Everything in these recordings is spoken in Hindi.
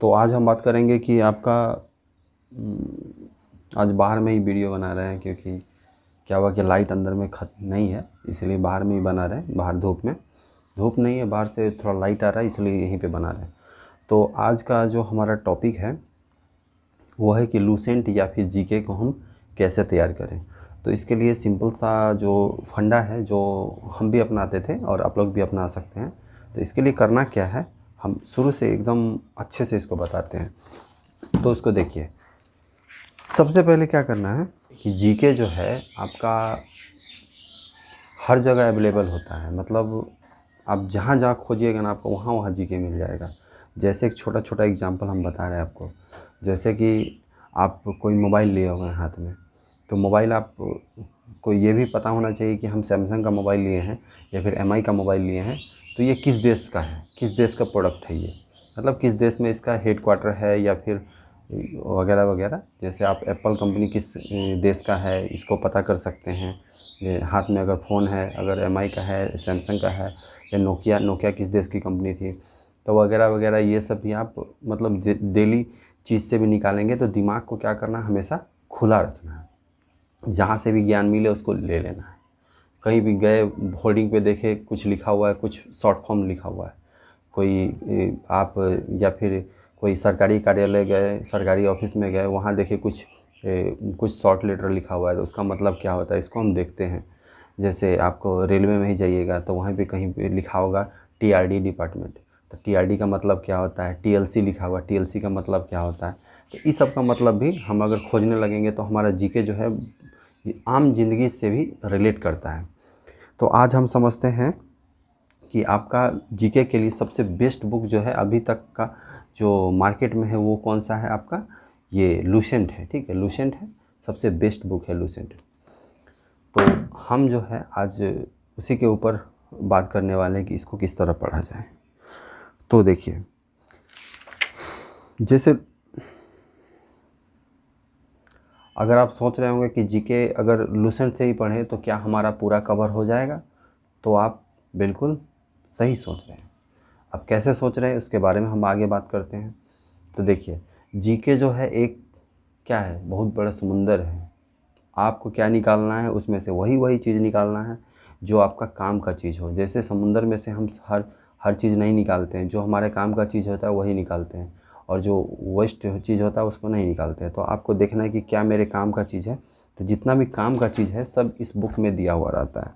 तो आज हम बात करेंगे कि आपका आज बाहर में ही वीडियो बना रहे हैं, क्योंकि क्या हुआ कि लाइट अंदर में नहीं है, इसलिए बाहर में ही बना रहे हैं। बाहर धूप नहीं है, बाहर से थोड़ा लाइट आ रहा है, इसलिए यहीं पे बना रहे हैं। तो आज का जो हमारा टॉपिक है वो है कि लूसेंट या फिर जीके को हम कैसे तैयार करें। तो इसके लिए सिंपल सा जो फंडा है, जो हम भी अपनाते थे और आप लोग भी अपना सकते हैं। तो इसके लिए करना क्या है, हम शुरू से एकदम अच्छे से इसको बताते हैं। तो उसको देखिए, सबसे पहले क्या करना है कि जीके जो है आपका हर जगह अवेलेबल होता है। मतलब आप जहाँ जहाँ खोजिएगा ना, आपको वहाँ वहाँ जीके मिल जाएगा। जैसे एक छोटा छोटा एग्जांपल हम बता रहे हैं आपको। जैसे कि आप कोई मोबाइल लिए हुए हैं हाथ में, तो मोबाइल आप को ये भी पता होना चाहिए कि हम सैमसंग का मोबाइल लिए हैं या फिर एमआई का मोबाइल लिए हैं, तो ये किस देश का है, किस देश का प्रोडक्ट है ये, मतलब किस देश में इसका हेडक्वार्टर है या फिर वगैरह वगैरह। जैसे आप एप्पल कंपनी किस देश का है, इसको पता कर सकते हैं। ये हाथ में अगर फ़ोन है, अगर एमआई का है, सैमसंग का है, या नोकिया किस देश की कंपनी थी, तो वगैरह वगैरह ये सब भी आप मतलब डेली चीज़ से भी निकालेंगे। तो दिमाग को क्या करना है, हमेशा खुला रखना है। जहाँ से भी ज्ञान मिले उसको ले लेना है। कहीं भी गए, होर्डिंग पे देखे कुछ लिखा हुआ है, कुछ शॉर्ट फॉर्म लिखा हुआ है, कोई आप या फिर कोई सरकारी कार्यालय गए, सरकारी ऑफिस में गए, वहाँ देखे कुछ शॉर्ट लेटर लिखा हुआ है, तो उसका मतलब क्या होता है, इसको हम देखते हैं। जैसे आपको रेलवे में ही जाइएगा तो वहाँ पे कहीं पे लिखा होगा टीआरडी डिपार्टमेंट, तो टीआरडी का मतलब क्या होता है, टीएलसी लिखा हुआ, टीएलसी का मतलब क्या होता है। तो इस सब का मतलब भी हम अगर खोजने लगेंगे तो हमारा जीके जो है ये आम जिंदगी से भी रिलेट करता है। तो आज हम समझते हैं कि आपका जीके के लिए सबसे बेस्ट बुक जो है अभी तक का जो मार्केट में है वो कौन सा है आपका, ये लूसेंट है। ठीक है, लूसेंट है, सबसे बेस्ट बुक है लूसेंट। तो हम जो है आज उसी के ऊपर बात करने वाले हैं कि इसको किस तरह पढ़ा जाए। तो देखिए, जैसे अगर आप सोच रहे होंगे कि जीके अगर लूसेंट से ही पढ़ें तो क्या हमारा पूरा कवर हो जाएगा, तो आप बिल्कुल सही सोच रहे हैं। अब कैसे सोच रहे हैं उसके बारे में हम आगे बात करते हैं। तो देखिए, जीके जो है एक क्या है, बहुत बड़ा समुंदर है। आपको क्या निकालना है, उसमें से वही चीज़ निकालना है जो आपका काम का चीज़ हो। जैसे समुंदर में से हम हर चीज़ नहीं निकालते हैं, जो हमारे काम का चीज़ होता है वही निकालते हैं, और जो वेस्ट चीज़ होता है उसको नहीं निकालते हैं। तो आपको देखना है कि क्या मेरे काम का चीज़ है। तो जितना भी काम का चीज़ है सब इस बुक में दिया हुआ रहता है।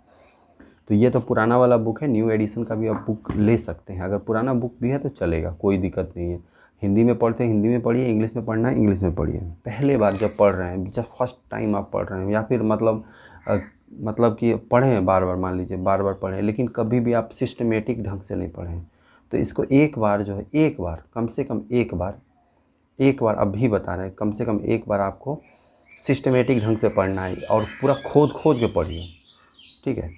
तो ये तो पुराना वाला बुक है, न्यू एडिशन का भी आप बुक ले सकते हैं। अगर पुराना बुक भी है तो चलेगा, कोई दिक्कत नहीं है। हिंदी में पढ़ते हैं हिंदी में पढ़िए, इंग्लिश में पढ़ना है इंग्लिश में पढ़िए। पहले बार जब पढ़ रहे हैं, जब फर्स्ट टाइम आप पढ़ रहे हैं, या फिर मतलब कि पढ़े हैं बार बार, मान लीजिए बार बार पढ़ें, लेकिन कभी भी आप सिस्टमेटिक ढंग से नहीं पढ़ें, तो इसको एक बार जो है, एक बार कम से कम एक बार अभी बता रहे हैं, कम से कम एक बार आपको सिस्टमेटिक ढंग से पढ़ना है और पूरा खोद के पढ़िए। ठीक है,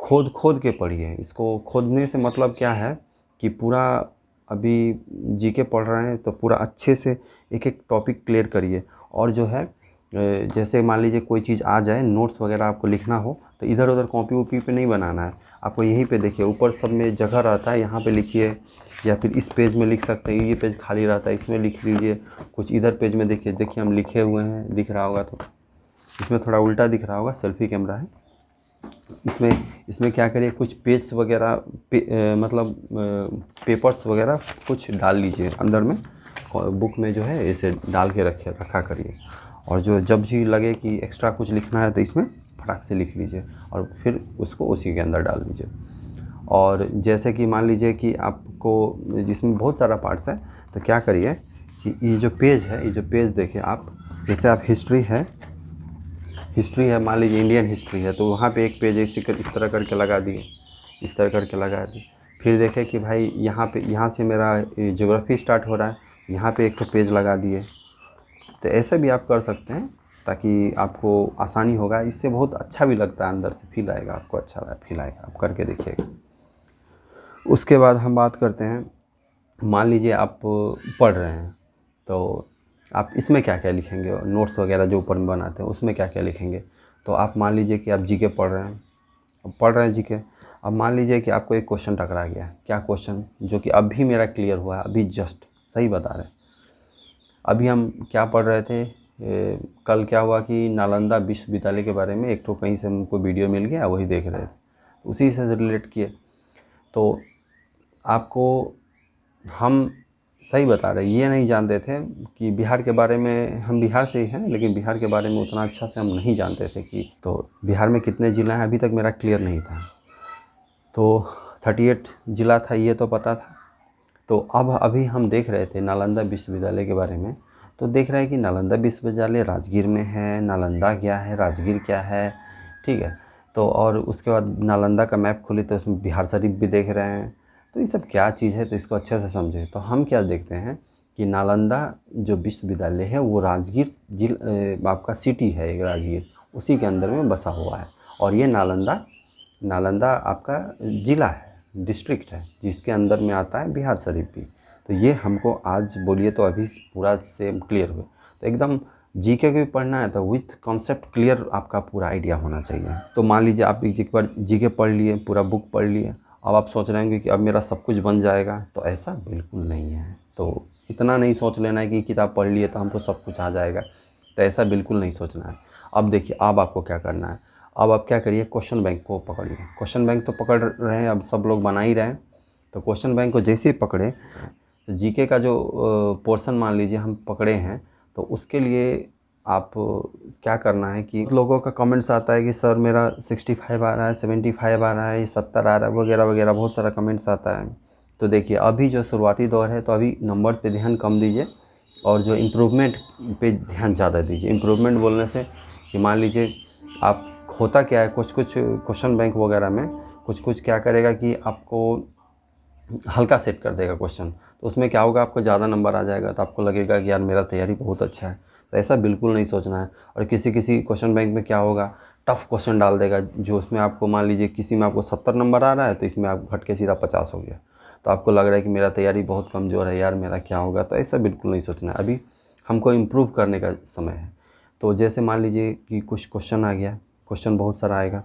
खोद के पढ़िए। इसको खोदने से मतलब क्या है कि पूरा अभी जीके पढ़ रहे हैं तो पूरा अच्छे से एक एक टॉपिक क्लियर करिए। और जो है जैसे मान लीजिए कोई चीज़ आ जाए, नोट्स वगैरह आपको लिखना हो, तो इधर उधर कॉपी वॉपी पे नहीं बनाना है आपको। यहीं पे देखिए, ऊपर सब में जगह रहता है, यहाँ पे लिखिए, या फिर इस पेज में लिख सकते हैं, ये पेज खाली रहता है, इसमें लिख लीजिए। कुछ इधर पेज में देखिए हम लिखे हुए हैं, दिख रहा होगा, तो इसमें थोड़ा उल्टा दिख रहा होगा, सेल्फी कैमरा है। इसमें क्या करिए, कुछ पेज वगैरह मतलब पेपर्स वगैरह कुछ डाल लीजिए अंदर में, बुक में जो है इसे डाल के रखा करिए। और जो जब भी लगे कि एक्स्ट्रा कुछ लिखना है तो इसमें फटाक से लिख लीजिए और फिर उसको उसी के अंदर डाल दीजिए। और जैसे कि मान लीजिए कि आपको जिसमें बहुत सारा पार्ट्स है, तो क्या करिए कि ये जो पेज देखिए आप, जैसे आप हिस्ट्री है, मान लीजिए इंडियन हिस्ट्री है, तो वहाँ पे एक पेज इस तरह करके लगा दिए, इस तरह करके लगा दिए। फिर देखें कि भाई यहाँ से मेरा ज्योग्राफी स्टार्ट हो रहा है, यहाँ पे एक तो पेज लगा दिए। तो ऐसे भी आप कर सकते हैं ताकि आपको आसानी होगा, इससे बहुत अच्छा भी लगता है, अंदर से फील आएगा, आपको अच्छा फील आएगा, आप करके देखिएगा। उसके बाद हम बात करते हैं, मान लीजिए आप पढ़ रहे हैं, तो आप इसमें क्या क्या लिखेंगे, नोट्स वगैरह जो ऊपर में बनाते हैं उसमें क्या क्या लिखेंगे। तो आप मान लीजिए कि आप जीके पढ़ रहे हैं जीके। अब मान लीजिए कि आपको एक क्वेश्चन टकरा गया। क्या क्वेश्चन, जो कि अभी मेरा क्लियर हुआ है, अभी जस्ट सही बता रहे हैं। अभी हम क्या पढ़ रहे थे, कल क्या हुआ कि नालंदा विश्वविद्यालय के बारे में एक तो कहीं से हमको वीडियो मिल गया, वही देख रहे थे, उसी से रिलेट किए। तो आपको हम सही बता रहे, ये नहीं जानते थे कि बिहार के बारे में, हम बिहार से ही हैं लेकिन बिहार के बारे में उतना अच्छा से हम नहीं जानते थे कि तो बिहार में कितने ज़िला हैं अभी तक मेरा क्लियर नहीं था। तो 38 ज़िला था ये तो पता था। तो अब अभी हम देख रहे थे नालंदा विश्वविद्यालय के बारे में, तो देख रहे हैं कि नालंदा विश्वविद्यालय राजगीर में है, नालंदा क्या है, राजगीर क्या है, ठीक है। तो और उसके बाद नालंदा का मैप खोले तो उसमें बिहार शरीफ भी देख रहे हैं। तो ये सब क्या चीज़ है, तो इसको अच्छे से समझें। तो हम क्या देखते हैं कि नालंदा जो विश्वविद्यालय है वो राजगीर आपका सिटी है, एक राजगीर उसी के अंदर में बसा हुआ है। और ये नालंदा आपका ज़िला है, डिस्ट्रिक्ट है, जिसके अंदर में आता है बिहार शरीफ भी। तो ये हमको आज बोलिए तो अभी पूरा से क्लियर हुए। तो एकदम जीके को भी पढ़ना है तो विथ कॉन्सेप्ट क्लियर आपका पूरा आइडिया होना चाहिए। तो मान लीजिए आप एक बार जीके पढ़ लिए, पूरा बुक पढ़ लिए, अब आप सोच रहे होंगे कि अब मेरा सब कुछ बन जाएगा, तो ऐसा बिल्कुल नहीं है। तो इतना नहीं सोच लेना है कि किताब पढ़ लिए तो हमको सब कुछ आ जाएगा, तो ऐसा बिल्कुल नहीं सोचना है। अब देखिए, अब आपको क्या करना है, अब आप क्या करिए, क्वेश्चन बैंक को पकड़िए। क्वेश्चन बैंक तो पकड़ रहे हैं, अब सब लोग बना ही रहे हैं। तो क्वेश्चन बैंक को जैसे ही पकड़े, जीके का जो पोर्शन मान लीजिए हम पकड़े हैं, तो उसके लिए आप क्या करना है कि लोगों का कमेंट्स आता है कि सर मेरा 65 आ रहा है, 75 आ रहा है, 70 आ रहा है, वगैरह वगैरह बहुत सारा कमेंट्स आता है। तो देखिए, अभी जो शुरुआती दौर है तो अभी नंबर पे ध्यान कम दीजिए और जो इम्प्रूवमेंट पे ध्यान ज़्यादा दीजिए। इम्प्रूवमेंट बोलने से कि मान लीजिए आप, होता क्या है, कुछ कुछ क्वेश्चन बैंक वगैरह में कुछ कुछ क्या करेगा कि आपको हल्का सेट कर देगा क्वेश्चन, तो उसमें क्या होगा, आपको ज़्यादा नंबर आ जाएगा, तो आपको लगेगा कि यार मेरा तैयारी बहुत अच्छा है। तो ऐसा बिल्कुल नहीं सोचना है। और किसी किसी क्वेश्चन बैंक में क्या होगा, टफ़ क्वेश्चन डाल देगा, जो उसमें आपको मान लीजिए किसी में आपको 70 नंबर आ रहा है तो इसमें आप घट के सीधा 50 हो गया, तो आपको लग रहा है कि मेरा तैयारी बहुत कमज़ोर है, यार मेरा क्या होगा। तो ऐसा बिल्कुल नहीं सोचना है, अभी हमको इम्प्रूव करने का समय है। तो जैसे मान लीजिए कि कुछ क्वेश्चन आ गया, क्वेश्चन बहुत सारा आएगा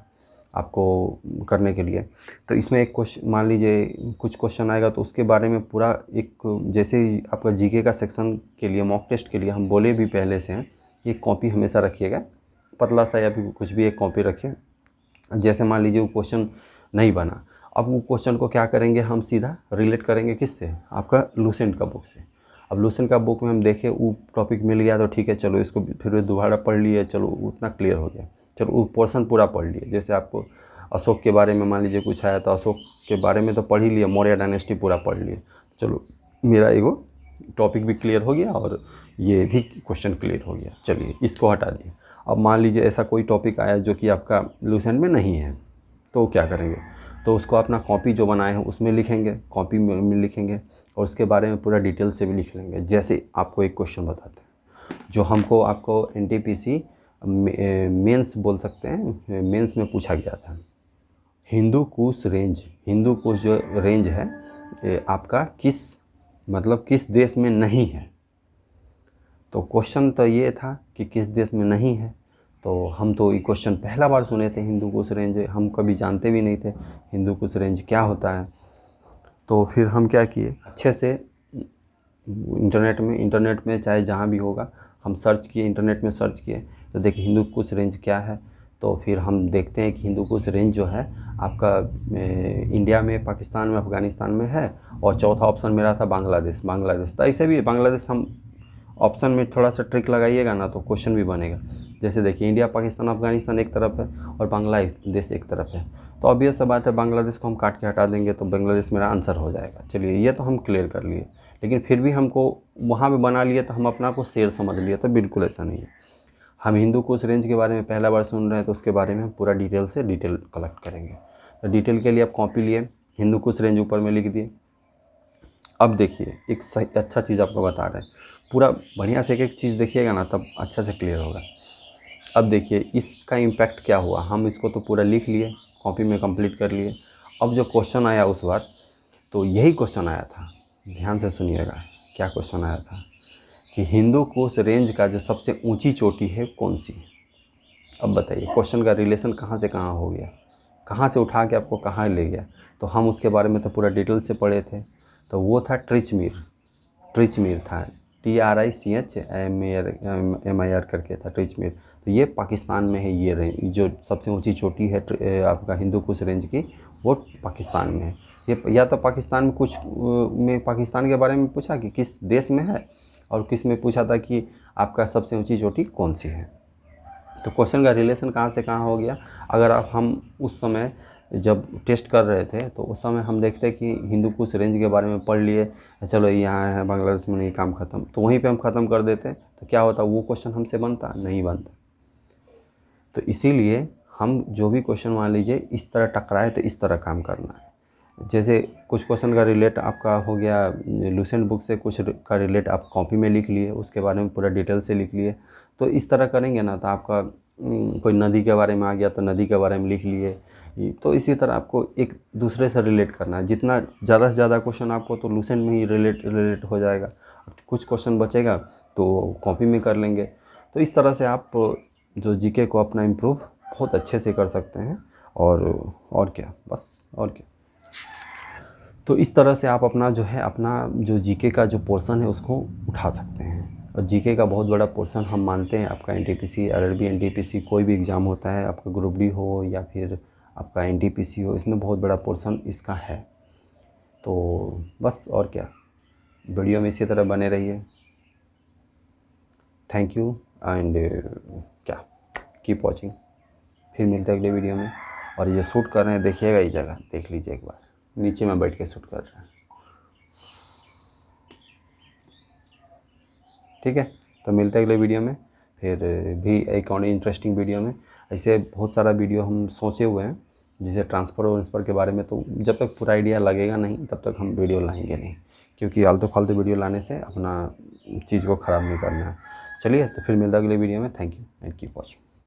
आपको करने के लिए, तो इसमें एक क्वेश्चन मान लीजिए कुछ क्वेश्चन आएगा तो उसके बारे में पूरा एक, जैसे ही आपका जीके का सेक्शन के लिए मॉक टेस्ट के लिए हम बोले भी पहले से हैं, एक कॉपी हमेशा रखिएगा, पतला सा या फिर कुछ भी एक कॉपी रखिए। जैसे मान लीजिए वो क्वेश्चन नहीं बना, अब वो क्वेश्चन को क्या करेंगे, हम सीधा रिलेट करेंगे किससे, आपका लूसेंट का बुक से। अब लूसेंट का बुक में हम देखें वो टॉपिक मिल गया तो ठीक है, चलो इसको फिर दोबारा पढ़ लिए, चलो उतना क्लियर हो गया, चलो वो पोर्शन पूरा पढ़ लिए। जैसे आपको अशोक के बारे में मान लीजिए कुछ आया तो अशोक के बारे में तो पढ़ ही लिया, मौर्य डायनेस्टी पूरा पढ़ लिए, चलो मेरा एगो टॉपिक भी क्लियर हो गया और ये भी क्वेश्चन क्लियर हो गया, चलिए इसको हटा दिए। अब मान लीजिए ऐसा कोई टॉपिक आया जो कि आपका लूसेंट में नहीं है, तो क्या करेंगे, तो उसको अपना कॉपी जो बनाए हैं उसमें लिखेंगे, कॉपी में लिखेंगे और उसके बारे में पूरा डिटेल से भी लिख लेंगे। जैसे आपको एक क्वेश्चन बताते हैं जो हमको आपको एनटीपीसी मेंस बोल सकते हैं, मेंस में पूछा गया था। हिंदू कुश रेंज, हिंदू कुश जो रेंज है आपका किस देश में नहीं है। तो क्वेश्चन तो ये था कि किस देश में नहीं है, तो हम तो ये क्वेश्चन पहला बार सुने थे, हिंदू कुश रेंज हम कभी जानते भी नहीं थे हिंदू कुश रेंज क्या होता है। तो फिर हम क्या किए, अच्छे से इंटरनेट में चाहे जहाँ भी होगा हम सर्च किए, इंटरनेट में सर्च किए तो देखिए हिंदू कुश रेंज क्या है। तो फिर हम देखते हैं कि हिंदू कुश रेंज जो है आपका इंडिया में, पाकिस्तान में, अफ़गानिस्तान में है। और चौथा ऑप्शन मेरा था बांग्लादेश। तो ऐसे भी बांग्लादेश, हम ऑप्शन में थोड़ा सा ट्रिक लगाइएगा ना तो क्वेश्चन भी बनेगा। जैसे देखिए इंडिया, पाकिस्तान, अफगानिस्तान एक तरफ है और बांग्लादेश एक तरफ है, तो ऑब्वियस सा बात है बांग्लादेश को हम काट के हटा देंगे तो बांग्लादेश मेरा आंसर हो जाएगा। चलिए ये तो हम क्लियर कर लिए, लेकिन फिर भी हमको वहाँ पे बना लिए तो हम अपना को शेर समझ लिए, तो बिल्कुल ऐसा नहीं है। हम हिंदू कुश रेंज के बारे में पहला बार सुन रहे हैं तो उसके बारे में हम पूरा डिटेल कलेक्ट करेंगे। तो डिटेल के लिए आप कॉपी लिए, हिंदू कुश रेंज ऊपर में लिख दिए। अब देखिए एक सही अच्छा चीज़ आपको बता रहे हैं, पूरा बढ़िया से एक एक चीज़ देखिएगा ना तब अच्छा से क्लियर होगा। अब देखिए इसका इम्पैक्ट क्या हुआ, हम इसको तो पूरा लिख लिए, कॉपी में कंप्लीट कर लिए। अब जो क्वेश्चन आया उस बार, तो यही क्वेश्चन आया था, ध्यान से सुनिएगा क्या क्वेश्चन आया था कि हिंदू कुश रेंज का जो सबसे ऊंची चोटी है कौन सी। अब बताइए क्वेश्चन का रिलेशन कहाँ से कहाँ हो गया, कहाँ से उठा के आपको कहाँ ले गया। तो हम उसके बारे में तो पूरा डिटेल से पढ़े थे, तो वो था ट्रिचमीर। ट्रिचमीर था, TRICHMIR करके था ट्रिचमीर। तो ये पाकिस्तान में है, ये रेंज जो सबसे ऊंची चोटी है आपका हिंदू कुश रेंज की, वो पाकिस्तान में है। ये या तो पाकिस्तान में कुछ में पाकिस्तान के बारे में पूछा कि किस देश में है, और किस में पूछा था कि आपका सबसे ऊंची चोटी कौन सी है। तो क्वेश्चन का रिलेशन कहाँ से कहाँ हो गया। अगर हम उस समय जब टेस्ट कर रहे थे तो उस समय हम देखते कि हिंदू कुश रेंज के बारे में पढ़ लिए, चलो यहाँ है बांग्लादेश में, नहीं काम ख़त्म, तो वहीं पे हम ख़त्म कर देते, तो क्या होता, वो क्वेश्चन हमसे बनता नहीं बनता। तो इसीलिए हम जो भी क्वेश्चन मान लीजिए इस तरह टकराए तो इस तरह काम करना है। जैसे कुछ क्वेश्चन का रिलेट आपका हो गया लूसेंट बुक से, कुछ का रिलेट आप कॉपी में लिख लिए, उसके बारे में पूरा डिटेल से लिख लिए। तो इस तरह करेंगे ना तो आपका कोई नदी के बारे में आ गया तो नदी के बारे में लिख लिए। तो इसी तरह आपको एक दूसरे से रिलेट करना है। जितना ज़्यादा से ज़्यादा क्वेश्चन आपको तो लूसेंट में ही रिलेट हो जाएगा, कुछ क्वेश्चन बचेगा तो कॉपी में कर लेंगे। तो इस तरह से आप जो जीके को अपना इम्प्रूव बहुत अच्छे से कर सकते हैं। और क्या, बस और क्या। तो इस तरह से आप अपना जो जीके का जो पोर्शन है उसको उठा सकते हैं। और जीके का बहुत बड़ा पोर्शन हम मानते हैं आपका एनटीपीसी, आरआरबी, एनटीपीसी कोई भी एग्ज़ाम होता है, आपका ग्रुप डी हो या फिर आपका एनटीपीसी हो, इसमें बहुत बड़ा पोर्शन इसका है। तो बस और क्या, वीडियो में इसी तरह बने रहिए। थैंक यू एंड क्या, कीप वॉचिंग। फिर मिलते हैं अगले वीडियो में। और ये शूट कर रहे हैं, देखिएगा ये जगह, देख लीजिए एक बार, नीचे में बैठ के शूट कर रहे हैं। ठीक है, तो मिलते हैं अगले वीडियो में, फिर भी एक और इंटरेस्टिंग वीडियो में। ऐसे बहुत सारा वीडियो हम सोचे हुए हैं जैसे ट्रांसफ़र के बारे में, तो जब तक पूरा आइडिया लगेगा नहीं तब तक हम वीडियो लाएंगे नहीं, क्योंकि आलतू फालतू वीडियो लाने से अपना चीज़ को ख़राब नहीं करना है। चलिए, तो फिर मिलते हैं अगले वीडियो में। Thank you and keep watching.